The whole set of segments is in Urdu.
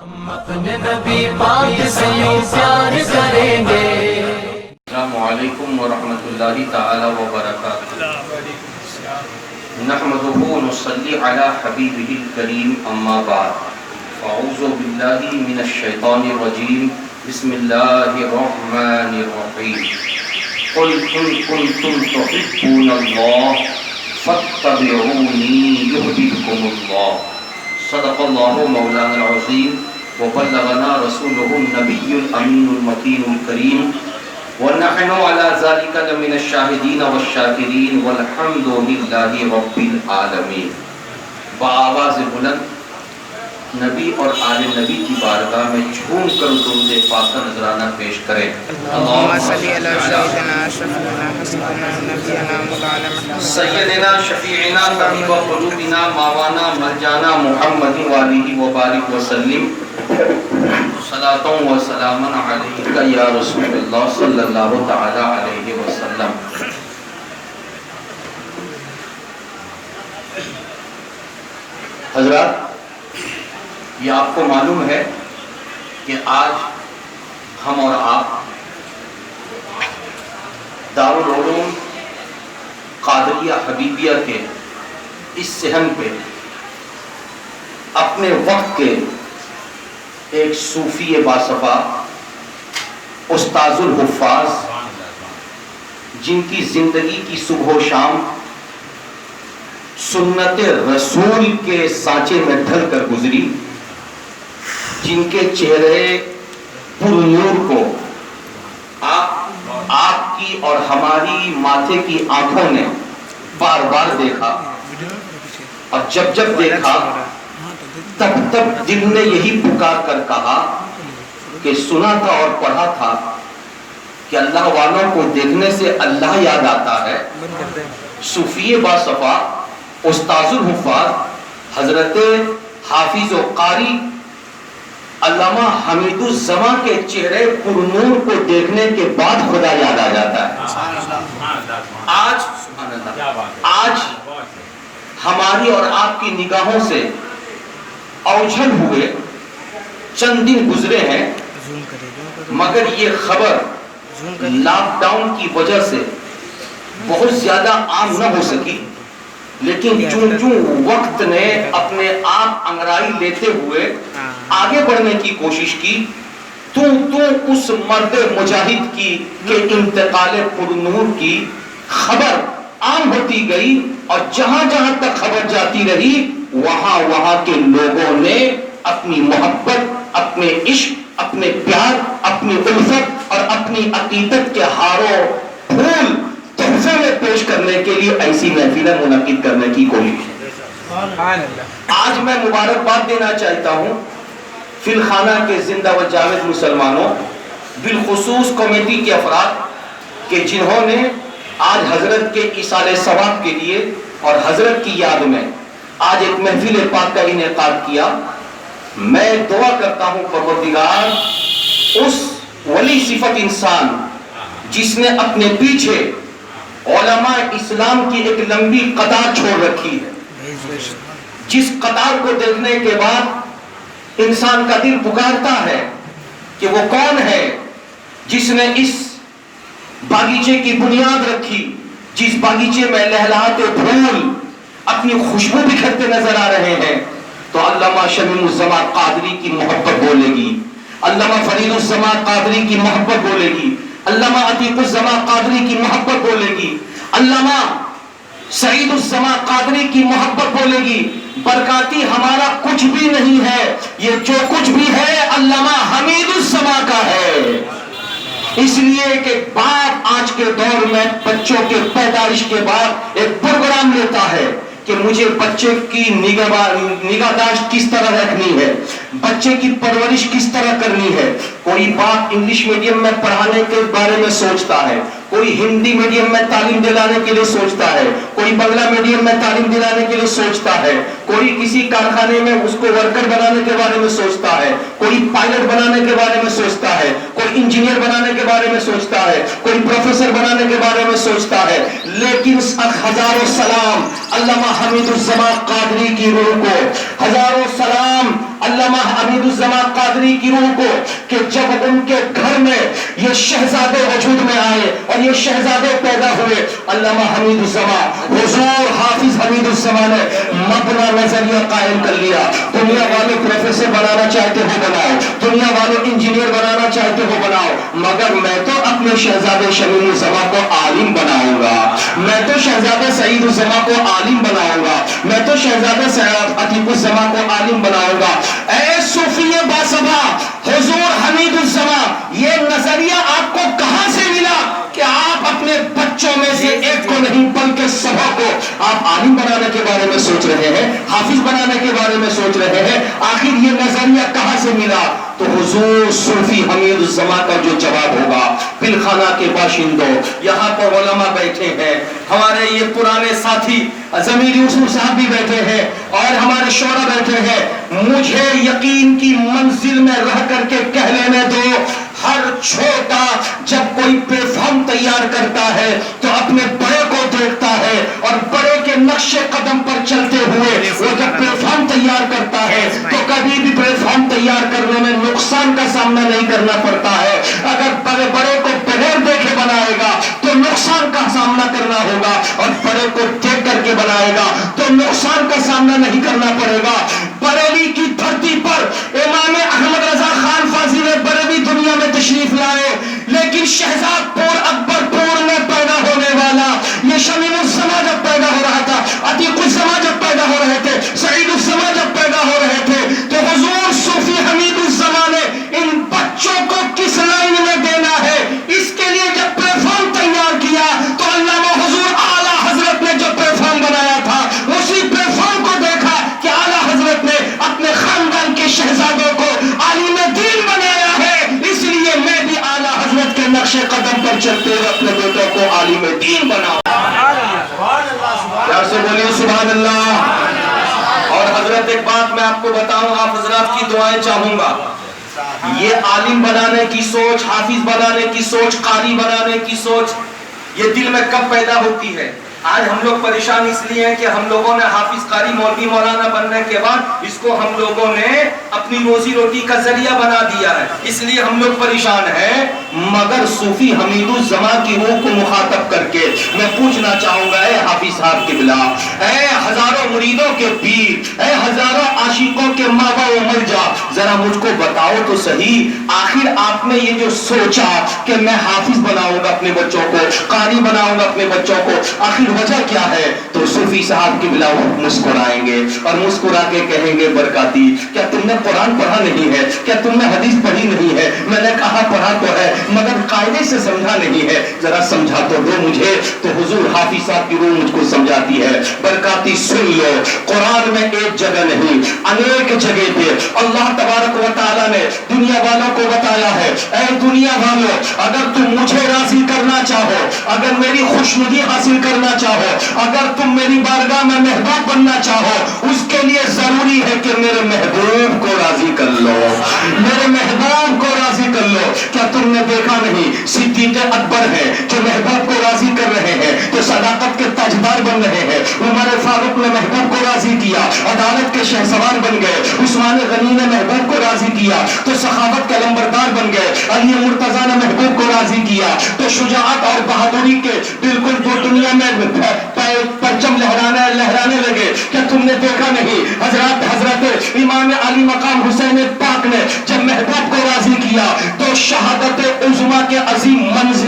ہم اپنے نبی پاک سے یوں پیار کریں گے۔ السلام علیکم ورحمۃ اللہ تعالی وبرکاتہ۔ نحمده ونصلی علی حبیبہ الکریم، اما بعد، فاعوذ باللہ من الشیطان الرجیم، بسم اللہ الرحمن الرحیم۔ قل ان کنتم تحبون اللہ فاتبعونی یحببکم اللہ۔ صدق اللہ مولانا العظیم وبلغنا رسولہ النبی الامین المکین الکریم، ونحن على ذلك لمن الشاہدین والشاکرین والحمد للہ رب العالمین۔ بآواز بلند نبی اور آل نبی کی بارگاہ میں جھوم کر درود پاک نذرانہ پیش کریں۔ اللہم صلی علی سیدنا شفیعنا حسننا نبینا مولانا محمد سیدنا شفیعنا طبیب قلوبنا مولانا ملجانا محمد وآلہ وبارک وسلم، صلاۃ و سلام علیک یا رسول اللہ صلی اللہ تعالی علیہ وسلم۔ حضرات، یہ آپ کو معلوم ہے کہ آج ہم اور آپ دارالعلوم قادریہ حبیبیہ کے اس صحن پہ اپنے وقت کے ایک صوفی باصفا، استاذ الحفاظ، جن کی زندگی کی صبح و شام سنت رسول کے سانچے میں ڈھل کر گزری، جن کے چہرے پر نور کو آپ کی اور ہماری ماتھے کی آنکھوں نے بار بار دیکھا، اور جب جب دیکھا تب تب دل نے یہی پکار کر کہا کہ سنا تھا اور پڑھا تھا کہ اللہ والوں کو دیکھنے سے اللہ یاد آتا ہے۔ صوفی باصفا، استاذ الحفاظ حضرت حافظ و قاری علامہ حمید الزماں کے چہرے پر نور کو دیکھنے کے بعد خدا یاد آ جاتا ہے۔ آج ہماری اور آپ کی نگاہوں سے اوجھل ہوئے چند دن گزرے ہیں، مگر یہ خبر لاک ڈاؤن کی وجہ سے بہت زیادہ عام نہ ہو سکی، لیکن چون چون وقت نے اپنے آپ انگرائی لیتے ہوئے آگے بڑھنے کی کوشش کی، تو اس مرد مجاہد کی کہ انتقال پر نور کی خبر عام ہوتی گئی، اور جہاں جہاں تک خبر جاتی رہی وہاں کے لوگوں نے اپنی محبت، اپنے عشق، اپنے پیار، اپنی الفت اور اپنی عقیدت کے ہاروں پھول تحفے میں پیش کرنے کے لیے ایسی محفلیں منعقد کرنے کی کوشش ہے۔ آج میں مبارکباد دینا چاہتا ہوں فی الخانہ کے زندہ و جاوید مسلمانوں، بالخصوص کمیٹی کے افراد کہ جنہوں نے آج حضرت کے ایصال ثواب کے لیے اور حضرت کی یاد میں آج ایک محفل پاک کا انعقاد کیا۔ میں دعا کرتا ہوں پروردگار اس ولی صفت انسان جس نے اپنے پیچھے علماء اسلام کی ایک لمبی قطار چھوڑ رکھی ہے، جس قطار کو دیکھنے کے بعد انسان کا دل پکارتا ہے کہ وہ کون ہے جس نے اس باغیچے کی بنیاد رکھی، جس باغیچے میں لہلاتے پھول اپنی خوشبو بکھرتے نظر آ رہے ہیں۔ تو علامہ شمیم الزماں قادری کی محبت بولے گی، علامہ فرید الزماں قادری کی محبت بولے گی، علامہ عتیق الزماں قادری کی محبت بولے گی، علامہ سعید الزماں قادری کی محبت بولے گی۔ برکاتی ہمارا کچھ بھی نہیں ہے، یہ جو کچھ بھی ہے علامہ حمید الزماں کا ہے۔ اس لیے کہ باپ آج کے دور میں بچوں کے پیدائش کے بعد ایک پروگرام لیتا ہے کہ مجھے بچے کی نگہداشت کس طرح رکھنی ہے، بچے کی پرورش کس طرح کرنی ہے۔ کوئی باپ انگلش میڈیم میں پڑھانے کے بارے میں سوچتا ہے، کوئی ہندی میڈیم میں تعلیم دلانے کے لیے سوچتا ہے، کوئی بنگلہ میڈیم میں تعلیم دلانے کے لیے سوچتا ہے، کوئی کسی کارخانے میں اس کو ورکر بنانے کے بارے میں سوچتا ہے، کوئی پائلٹ بنانے کے بارے میں سوچتا ہے، کوئی انجینئر بنانے کے بارے میں سوچتا ہے، کوئی پروفیسر بنانے کے بارے میں سوچتا ہے۔ لیکن ہزاروں سلام علامہ حمید الزماں قادری کی روح کو، ہزاروں سلام علامہ حمید الزماں ناظری گروہ کو کہ جب ان کے گھر میں یہ شہزادے وجود میں آئے اور یہ شہزادے پیدا ہوئے، علامہ حمید الزمان حضور حافظ حمید الزمان نے مبنا نظریہ قائم کر لیا، دنیا والے پروفیسر بنانا چاہتے ہو بناؤ، دنیا والے انجینئر بنانا چاہتے ہو بناؤ، مگر میں تو اپنے شہزادے شمیم الزمان کو عالم بناؤں گا، میں تو شہزادہ سعید الزمان کو عالم بناؤں گا، میں تو شہزادہ عتیق الزمان کو عالم بناؤں گا۔ اے صوفی باصبا حضور حمید الزمان، یہ نظریہ آپ کو کہاں سے ملا کہ آپ اپنے بچوں میں سے ایک کو نہیں بلکہ سبا کو آپ عالم بنانے کے بارے میں سوچ رہے ہیں، حافظ بنانے کے بارے میں سوچ رہے ہیں؟ آخر یہ نظریہ کہاں سے ملا؟ تو حضور صوفی حمید الزمان کا جو جواب ہوگا، پلخانہ کے باشندوں، یہاں پر علماء بیٹھے ہیں، ہمارے یہ پرانے ساتھی ضمیر یوسف صاحب بھی بیٹھے ہیں اور ہمارے شعراء بیٹھے ہیں، مجھے یقین کی منزل میں رہ کر کے کہہ لینے دو، ہر چھوٹا جب کوئی پلیٹفارم تیار کرتا ہے تو اپنے بڑے کو دیکھتا ہے، اور بڑے کے نقش قدم پر چلتے ہوئے وہ جب پلیٹفارم تیار کرتا ہے تو کبھی بھی پلیٹفارم تیار کرنے میں نقصان کا سامنا نہیں کرنا پڑتا ہے۔ اگر بڑے کو بغیر دیکھے بنائے گا تو نقصان کا سامنا کرنا ہوگا، اور بڑے کو دیکھ کر کے بنائے گا تو نقصان کا سامنا نہیں کرنا پڑے گا۔ بریلی کی دھرتی پر امام احمد رضا خان فاضل بریلی دنیا میں تشریف لائے، لیکن شہزاد پور اکبر پور میں پیدا ہونے والا یہ شمیم الزمان جب پیدا ہو رہا تھا، عتیق الزمان جب پیدا ہو رہے تھے، سعید الزمان جب پیدا ہو رہے تھے، تو حضور صوفی حمید الزمان نے ان بچوں کو کس لائن میں دینا ہے، اس کے لیے جب پلیٹفارم تیار کیا تو علامہ حضور اعلیٰ حضرت نے جو پلیٹفارم بنایا تھا اسی پلیٹفارم کو دیکھا کہ اعلیٰ حضرت نے اپنے خاندان کے شہزادوں کو عالم دین بنایا ہے، اس لیے میں بھی اعلیٰ حضرت کے نقش قدم پر چلتے ہوئے اپنے بیٹوں کو عالم دین بناؤں۔ پیار سے بولیے سبحان اللہ۔ اور حضرت ایک بات میں آپ کو بتاؤں، آپ حضرات کی دعائیں چاہوں گا، یہ عالم بنانے کی سوچ، حافظ بنانے کی سوچ، قاری بنانے کی سوچ یہ دل میں کب پیدا ہوتی ہے؟ آج ہم لوگ پریشان اس لیے ہیں کہ ہم لوگوں نے حافظ، قاری، مولوی، مولانا بننے کے بعد اس کو ہم لوگوں نے اپنی روزی روٹی کا ذریعہ بنا دیا ہے، اس لیے ہم لوگ پریشان ہیں۔ مگر صوفی حمید الزمان کی روح کو مخاطب کر کے میں پوچھنا چاہوں گا، اے حافظ صاحب قبلہ، اے ہزاروں مریدوں کے پیر، اے ہزاروں عاشقوں کے ماوا و ملجا، ذرا مجھ کو بتاؤ تو صحیح، آخر آپ نے یہ جو سوچا کہ میں حافظ بناؤں گا اپنے بچوں کو، قاری بناؤں گا اپنے بچوں کو، آخر وجہ کیا ہے؟ تو صوفی صاحب کی بلا مسکرائیں گے اور مسکرا کے کہیں گے، برکاتی کیا تم نے قرآن پڑھا نہیں ہے؟ کیا تم نے حدیث پڑھی نہیں ہے؟ میں نے کہا پڑھا تو ہے مگر قاعدے سے سمجھا نہیں ہے، ذرا سمجھا تو دو مجھے۔ تو حضور حافظ صاحب کی روح مجھ کو سمجھاتی ہے، برکاتی سن لو، قرآن میں ایک جگہ نہیں انیک جگہ پہ اللہ تبارک و تعالیٰ نے دنیا والوں کو بتایا ہے، اے دنیا والوں، اگر تم مجھے راضی کرنا چاہو، اگر میری خوشنودی حاصل کرنا چاہو، اگر تم میری بارگاہ میں محبوب بننا چاہو، اس کے لیے ضروری ہے کہ میرے محبوب کو راضی کر لو، میرے محبوب کو راضی کر لو۔ کیا تم نے دیکھا نہیں صدیق اکبر ہے جو محبوب کو راضی کر رہے ہیں، تو صداقت کے تاجدار بن رہے ہیں، عمر فاروق نے محبوب کو راضی کیا، عدالت کے شہسوار بن گئے، عثمان غنی نے محبوب کو راضی کیا تو سخاوت کے لمبردار بن گئے، علی مرتضیٰ نے محبوب کو راضی کیا تو شجاعت اور بہادری کے بالکل وہ دنیا میں پرچم لہرانے لگے۔ کیا تم نے دیکھا نہیں حضرت امام علی مقام حسین پاک نے جب محبوب کو راضی کیا تو شہادت عظمیٰ کے عظیم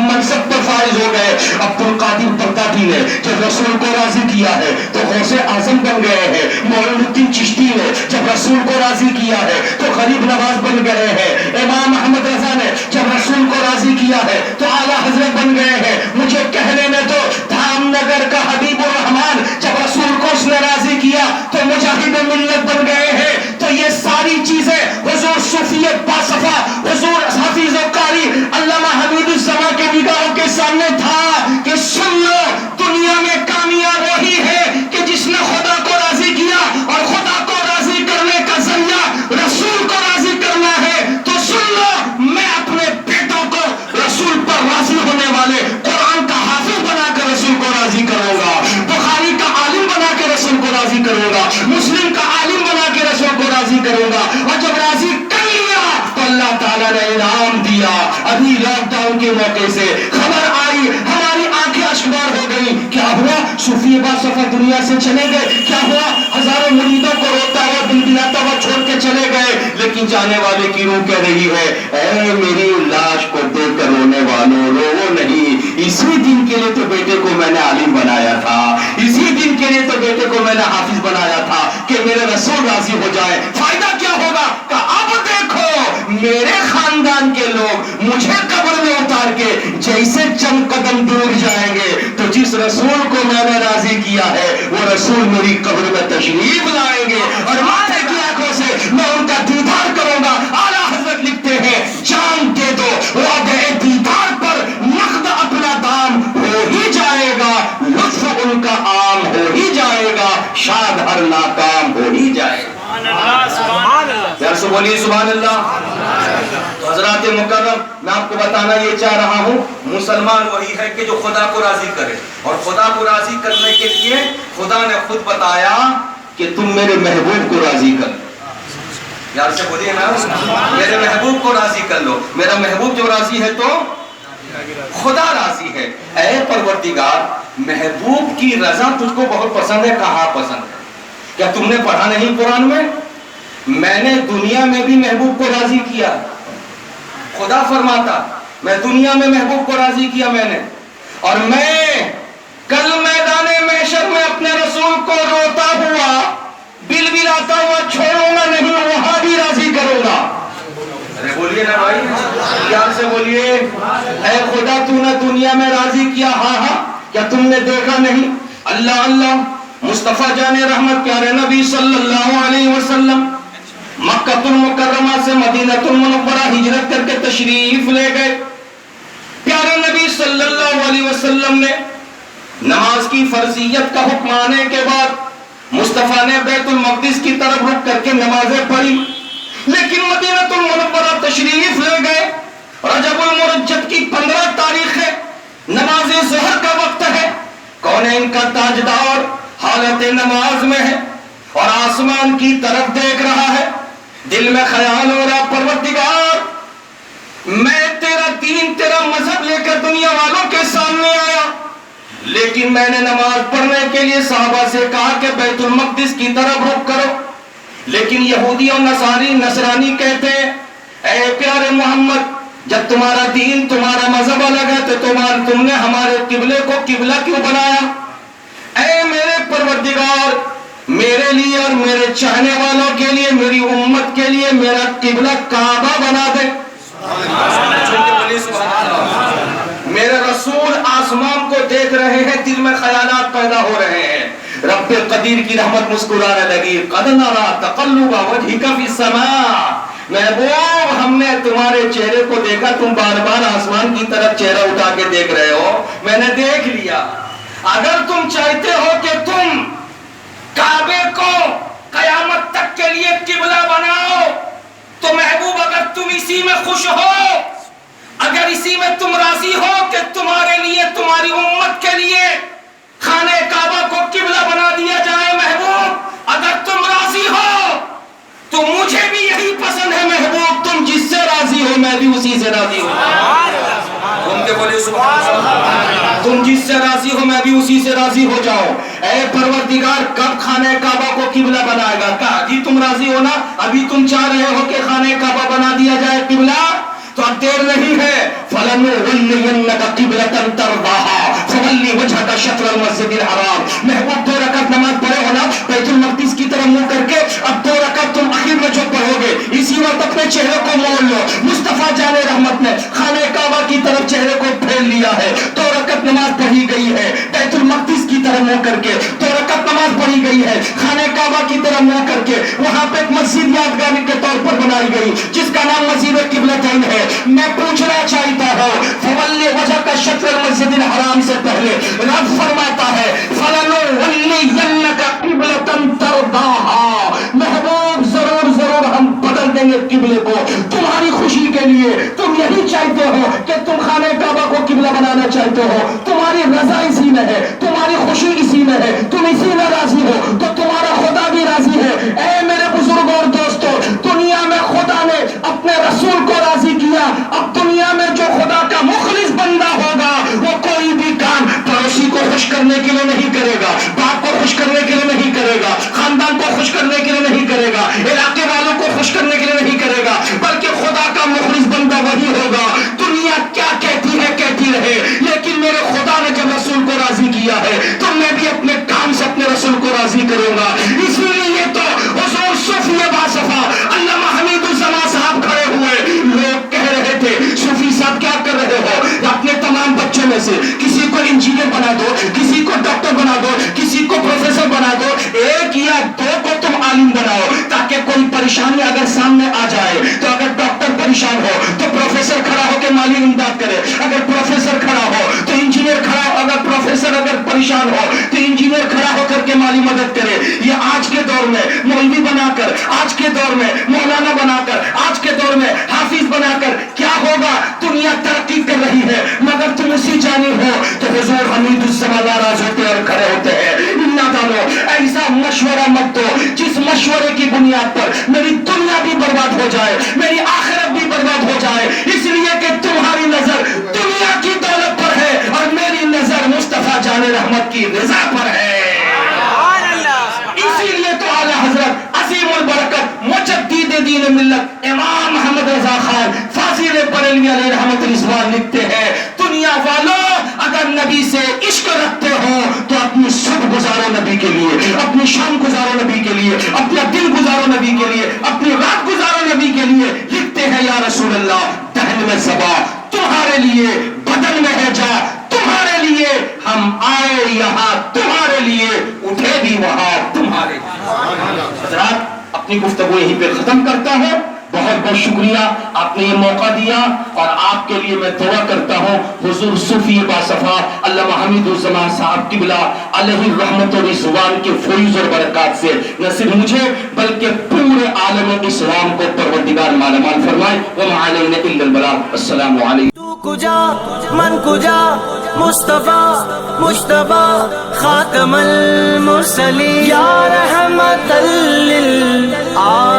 منصب پر فائز ہو گئے۔ عبد القادر بغدادی نے جب رسول کو راضی کیا ہے تو غوث اعظم بن گئے ہیں۔ معین الدین چشتی نے جب رسول کو راضی کیا ہے تو غریب نواز بن گئے ہیں۔ امام احمد رضا نے جب رسول کو راضی کیا ہے تو اعلیٰ حضرت بن گئے ہیں۔ مجھے کہنے میں تو دھام نگر کا حبیب الرحمان جب رسول کو اس نے راضی کیا تو مجاہد ملت بن گئے ہیں۔ تو یہ ساری چیزیں حضور صوفی باصفا، حضور حافظ و قاری علامہ حمید الزمان کے نگاہوں کے سامنے تھا کہ سن لو، دنیا میں کامیاب وہی ہے کہ جس نے خدا کو راضی کیا، اور خدا کو راضی کرنے کا ذریعہ رسول کو راضی کرنا ہے۔ تو سن لو، میں اپنے بیٹوں کو رسول پر راضی ہونے والے قرآن کا حافظ بنا کر رسول کو راضی کروں گا، بخاری کا عالم بنا کے رسول کو راضی کروں گا، مسلم کا عالم بنا کے رسول کو راضی کروں گا، اور جب راضی ابھی لاک ڈاؤن کے موقع سے خبر آئی, ہماری آنکھیں اشکبار ہو گئی. کیا ہوا؟ صوفی با سفر دنیا سے چلے گئے. کیا ہوا؟ ہزاروں مریدوں کو روتا ہوا بلبلاتا ہوا چھوڑ کے چلے گئے. لیکن جانے والے کی روح کہہ رہی ہے, اے میری لاش کو دیکھ کر رونے والوں رو نہیں. اسی دن کے لیے تو بیٹے کو میں نے عالم بنایا تھا, اسی دن کے لیے تو بیٹے کو میں نے حافظ بنایا تھا کہ میرے رسول راضی ہو جائے. فائدہ کیا ہوگا کہ اب دیکھو میرے خاندان کے لوگ مجھے قبر میں اتار کے جیسے چند قدم دور جائیں گے تو جس رسول کو میں نے راضی کیا ہے وہ رسول میری قبر میں تشریف لائیں گے اور ماتھے کی آنکھوں سے میں ان کا دیدار کروں گا. اعلیٰ حضرت لکھتے ہیں جان دے دو وعدے دیدار پر نقد اپنا دام ہو ہی جائے گا, لطف ان کا عام ہو ہی جائے گا, شاد ہر ناکام ہو ہی جائے گا. پیار سے بولیے سبحان اللہ. تو حضرات مکرم, میں آپ کو بتانا یہ چاہ رہا ہوں, مسلمان وہی ہے کہ جو خدا کو راضی کرے, اور خدا کو راضی کرنے کے لیے خدا نے خود بتایا کہ تم میرے محبوب کو راضی کر. یار سے بولیے نا, میرے محبوب کو راضی کر لو. میرا محبوب جو راضی ہے تو خدا راضی ہے. اے پروردگار, محبوب کی رضا تجھ کو بہت پسند ہے. کہاں پسند ہے؟ کیا تم نے پڑھا نہیں قرآن میں؟ میں نے دنیا میں بھی محبوب کو راضی کیا. خدا فرماتا میں دنیا میں محبوب کو راضی کیا میں نے, اور میں کل میدان محشر میں اپنے رسول کو روتا ہوا بلبلاتا ہوا چھوڑوں گا نہیں, وہاں بھی راضی کروں گا. ارے بولیے نا بھائی, پیار سے بولیے. اے خدا تو نے دنیا میں راضی کیا, ہاں ہاں, کیا تم نے دیکھا نہیں؟ اللہ اللہ, مصطفیٰ جان رحمت پیارے نبی صلی اللہ علیہ وسلم مکہ المکرمہ سے مدینہ المنورہ ہجرت کر کے تشریف لے گئے. پیارے نبی صلی اللہ علیہ وسلم نے نماز کی فرضیت کا حکم آنے کے بعد مصطفیٰ نے بیت المقدس کی طرف رخ کر کے نمازیں پڑھی. لیکن مدینہ المنورہ تشریف لے گئے. رجب المرجب کی 15 تاریخ ہے, نماز ظہر کا وقت ہے. کونین کا تاجدار حالت نماز میں ہے اور آسمان کی طرف دیکھ رہا ہے. دل میں خیال ہو رہا, پروردگار میں تیرا دین تیرا مذہب لے کر دنیا والوں کے سامنے آیا, لیکن میں نے نماز پڑھنے کے لیے صحابہ سے کہا کہ بیت المقدس کی طرف رخ کرو, لیکن یہودی اور نصرانی کہتے ہیں اے پیارے محمد, جب تمہارا دین تمہارا مذہب الگ ہے تو تم نے ہمارے قبلے کو قبلہ کیوں بنایا؟ اے میرے پروردگار, میرے لیے اور میرے چاہنے والوں کے لیے, میری امت کے لیے میرا قبلہ کعبہ بنا دے. میرے رسول آسمان کو دیکھ رہے ہیں, دل میں خیالات پیدا ہو رہے ہیں. رب قدیر کی رحمت مسکرانے لگی, قد نرى تقلب وجهك في السماء. محبوب, ہم نے تمہارے چہرے کو دیکھا, تم بار بار آسمان کی طرف چہرہ اٹھا کے دیکھ رہے ہو, میں نے دیکھ لیا. اگر تم چاہتے ہو کہ تم کعبے کو قیامت تک کے لیے قبلہ بناؤ تو محبوب, اگر تم اسی میں خوش ہو, اگر اسی میں تم راضی ہو کہ تمہارے لیے تمہاری امت کے لیے خانہ کعبہ کو قبلہ بنا دیا جائے, محبوب اگر تم راضی ہو تو مجھے بھی یہی پسند ہے. محبوب تم جس سے راضی ہو میں بھی اسی سے راضی ہوں. تم جس سے راضی ہو میں بھی اسی سے راضی ہو جاؤ. اے پروردگار, کب خانہ کعبہ کو قبلہ بنائے گا؟ کہا جی تم راضی ہو نا, ابھی تم چاہ رہے ہو کہ خانہ کعبہ بنا دیا جائے قبلہ, تو اب دیر نہیں ہے. فَلَنُوَلِّيَنَّكَ قِبْلَةً تَرْضَاهَا فَوَلِّ وَجْهَكَ شَطْرَ الْمَسْجِدِ الْحَرَامِ. محبوب 2 رکعت نماز پڑھے ہو نا بیت المقدس کی طرف منہ کر کے, اب 2 رکعت تم آخر میں جو پڑھو گے اسی وقت اپنے چہرے کو موڑ لو. مصطفیٰ جان رحمت نے خانہ کعبہ کی طرف چہرے کو پھیر لیا ہے, 2 رکعت نماز پڑھی گئی ہے. بیت المقدس کی طرف منہ کر کے 2 رکعت نماز پڑھی گئی ہے. خانہ کعبہ کی طرف منہ کر کے وہاں پہ ایک مسجد یادگار کے طور پر بنائی گئی جس کا نام مسجد قبلتین ہے. میں پوچھنا چاہتا ہوں, فولی وجہ کا شطر المسجد الحرام سے پہلے رب فرماتا ہے فَلَنُوَلِّيَنَّكَ قِبْلَةً تَرْضَاهَا. محبوب ضرور ضرور ہم بدل دیں گے قبلے کو تمہاری خوشی کے لیے. تم یہی چاہتے ہو کہ تم خانہ کعبہ کو قبلہ بنانا چاہتے ہو, تمہاری رضا اسی میں ہے, تمہاری خوشی اسی میں ہے, تم اسی میں راضی ہو تو تمہارا خدا بھی راضی ہے. اے میرے بزرگوں اور دوستوں, دنیا میں خدا نے اپنے رسول کو راضی کیا, اب دنیا میں جو سے کسی کو انجینئر بنا دو, کسی کو ڈاکٹر بنا دو, کسی کو پروفیسر بنا دو, ایک یا دو کو تم عالم بناؤ تاکہ کوئی پریشانی اگر سامنے آ جائے تو اگر ڈاکٹر پریشان ہو تو پروفیسر کھڑا ہو کے مالی امداد کرے, اگر پروفیسر کھڑا ہو تو انجینئر کھڑا ہو, اگر پروفیسر اگر پریشان ہو تو انجینئر کھڑا ہو کر کے مالی مدد کرے. یہ آج کے دور میں مولوی بنا کر, آج کے دور میں مولانا بنا کر, آج کے دور میں حافظ بنا کر کیا ہوگا؟ دنیا ترقی کر رہی ہے مگر تم اسی جانب ہو تو حضور حمید الزمان ناراض ہوتے اور کھڑے ہوتے ہیں. نادانو, ایسا مشورہ مت دو جس مشورے کی بنیاد پر میری دنیا بھی برباد ہو جائے, میری آخرت بھی برباد ہو جائے, اس لیے کہ تمہاری نظر دنیا کی دولت پر ہے اور میری نظر مصطفیٰ جان رحمت کی رضا پر ہے. اسی لیے تو اعلی حضرت عظیم البرکت مجدد دین ملت امام محمد رضا خان فاضل بریلوی علیہ رحمت رضوان لکھتے ہیں, دنیا والوں اگر نبی سے عشق رکھتے ہو تو اپنی صبح گزارو نبی کے لیے, اپنی شام گزارو نبی کے لیے, اپنا دن گزارو نبی کے لیے, اپنی رات گزارو نبی کے لیے. لکھتے ہیں یا رسول اللہ, دہن میں صبا تمہارے لیے, بدن میں ہے جا تمہارے لیے, ہم آئے یہاں تمہارے لیے, اٹھے بھی وہاں تمہارے لیے. حضرات اپنی گفتگو یہیں پہ ختم کرتا ہوں. بہت بہت شکریہ آپ نے یہ موقع دیا اور آپ کے لیے میں دعا کرتا ہوں حضور صوفی باصفا علامہ حمید الزمان صاحب قبلہ علیہ الرحمت و رضوان کے فیض اور برکات سے نہ صرف مجھے بلکہ پورے عالم اسلام کو پروردگار مالا مال فرمائے. وما علینا الا البلاغ. السلام علیکم. تو کجا من کجا مصطفیٰ مجتبیٰ خاتم المرسلین یا رحمت للعالمین.